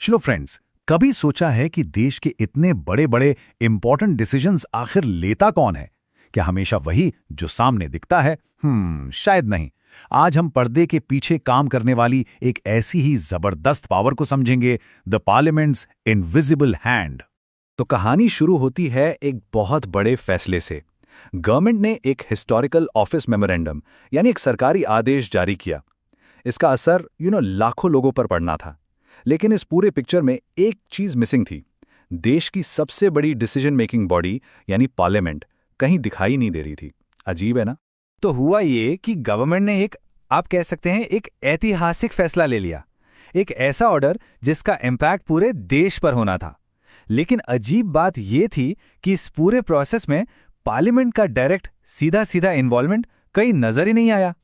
चलो फ्रेंड्स, कभी सोचा है कि देश के इतने बड़े बड़े इंपॉर्टेंट डिसीजंस आखिर लेता कौन है? क्या हमेशा वही जो सामने दिखता है? शायद नहीं। आज हम पर्दे के पीछे काम करने वाली एक ऐसी ही जबरदस्त पावर को समझेंगे, द पार्लियामेंट्स इनविजिबल हैंड। तो कहानी शुरू होती है एक बहुत बड़े फैसले से। गवर्नमेंट ने एक हिस्टोरिकल ऑफिस मेमोरेंडम यानी एक सरकारी आदेश जारी किया। इसका असर लाखों लोगों पर पड़ना था। लेकिन इस पूरे पिक्चर में एक चीज मिसिंग थी। देश की सबसे बड़ी डिसीजन मेकिंग बॉडी यानी पार्लियामेंट कहीं दिखाई नहीं दे रही थी। अजीब है ना? तो हुआ ये कि गवर्नमेंट ने आप कह सकते हैं एक ऐतिहासिक फैसला ले लिया। एक ऐसा ऑर्डर जिसका इम्पैक्ट पूरे देश पर होना था। लेकिन अजीब बात ये थी कि इस पूरे प्रोसेस में पार्लियामेंट का डायरेक्ट सीधा सीधा इन्वॉल्वमेंट कहीं नजर ही नहीं आया।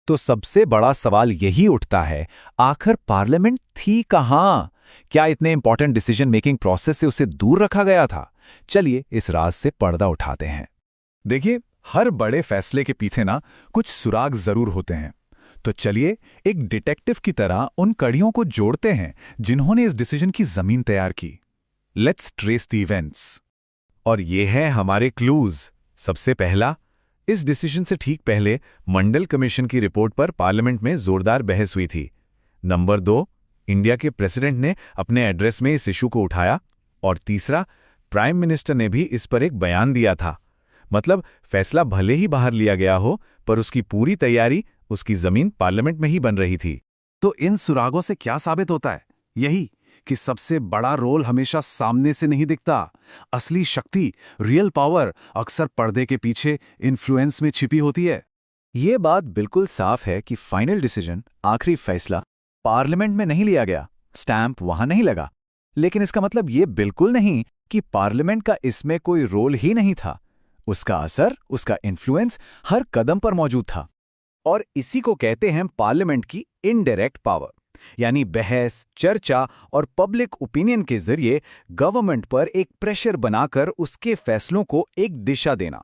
तो सबसे बड़ा सवाल यही उठता है, आखिर पार्लियामेंट थी कहां? क्या इतने इंपॉर्टेंट डिसीजन मेकिंग प्रोसेस से उसे दूर रखा गया था? चलिए इस राज से पर्दा उठाते हैं। देखिए, हर बड़े फैसले के पीछे ना कुछ सुराग जरूर होते हैं। तो चलिए एक डिटेक्टिव की तरह उन कड़ियों को जोड़ते हैं जिन्होंने इस डिसीजन की जमीन तैयार की। Let's trace the events. और ये है हमारे क्लूज। सबसे पहला, इस डिसीजन से ठीक पहले मंडल कमीशन की रिपोर्ट पर पार्लियामेंट में जोरदार बहस हुई थी। नंबर 2, इंडिया के प्रेसिडेंट ने अपने एड्रेस में इस इशू को उठाया। और तीसरा, प्राइम मिनिस्टर ने भी इस पर एक बयान दिया था। मतलब फैसला भले ही बाहर लिया गया हो, पर उसकी पूरी तैयारी, उसकी जमीन पार्लियामेंट में ही बन रही थी। तो इन सुरागों से क्या साबित होता है? यही कि सबसे बड़ा रोल हमेशा सामने से नहीं दिखता। असली शक्ति, रियल पावर अक्सर पर्दे के पीछे इन्फ्लुएंस में छिपी होती है। ये बात बिल्कुल साफ है कि फाइनल डिसीजन, आखिरी फैसला पार्लियामेंट में नहीं लिया गया, स्टैंप वहां नहीं लगा। लेकिन इसका मतलब ये बिल्कुल नहीं कि पार्लियामेंट का इसमें कोई रोल ही नहीं था। उसका असर, उसका इन्फ्लुएंस हर कदम पर मौजूद था। और इसी को कहते हैं पार्लियामेंट की इनडायरेक्ट पावर, यानी बहस, चर्चा और पब्लिक ओपिनियन के जरिए गवर्नमेंट पर एक प्रेशर बनाकर उसके फैसलों को एक दिशा देना।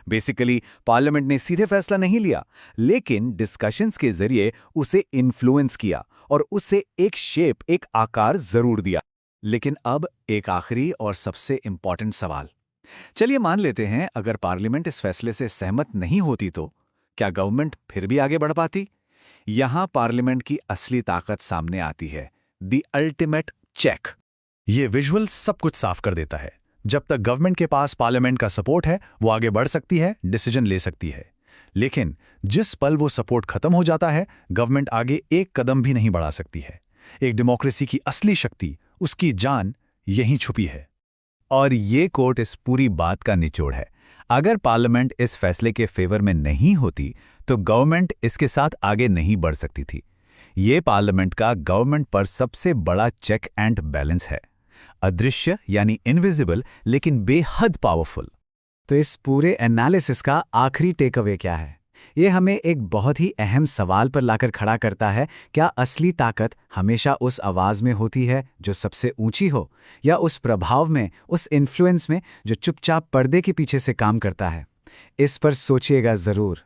बेसिकली पार्लियामेंट ने सीधे फैसला नहीं लिया, लेकिन डिस्कशंस के जरिए उसे इन्फ्लुएंस किया और उसे एक शेप, एक आकार जरूर दिया। लेकिन अब एक आखिरी और सबसे इंपॉर्टेंट सवाल। चलिए मान लेते हैं अगर पार्लियामेंट इस फैसले से सहमत नहीं होती तो क्या गवर्नमेंट फिर भी आगे बढ़ पाती? यहां पार्लियामेंट की असली ताकत सामने आती है, द अल्टीमेट चेक। ये विजुअल सब कुछ साफ कर देता है। जब तक गवर्नमेंट के पास पार्लियामेंट का सपोर्ट है, वो आगे बढ़ सकती है, डिसीजन ले सकती है। लेकिन जिस पल वो सपोर्ट खत्म हो जाता है, गवर्नमेंट आगे एक कदम भी नहीं बढ़ा सकती है। एक डेमोक्रेसी की असली शक्ति, उसकी जान यहीं छुपी है। और ये कोट इस पूरी बात का निचोड़ है। अगर पार्लियामेंट इस फैसले के फेवर में नहीं होती तो गवर्नमेंट इसके साथ आगे नहीं बढ़ सकती थी। ये पार्लियामेंट का गवर्नमेंट पर सबसे बड़ा चेक एंड बैलेंस है। अदृश्य यानी इनविजिबल, लेकिन बेहद पावरफुल। तो इस पूरे एनालिसिस का आखिरी टेक अवे क्या है? ये हमें एक बहुत ही अहम सवाल पर लाकर खड़ा करता है। क्या असली ताकत हमेशा उस आवाज में होती है जो सबसे ऊंची हो, या उस प्रभाव में, उस इन्फ्लुएंस में जो चुपचाप पर्दे के पीछे से काम करता है? इस पर सोचिएगा जरूर।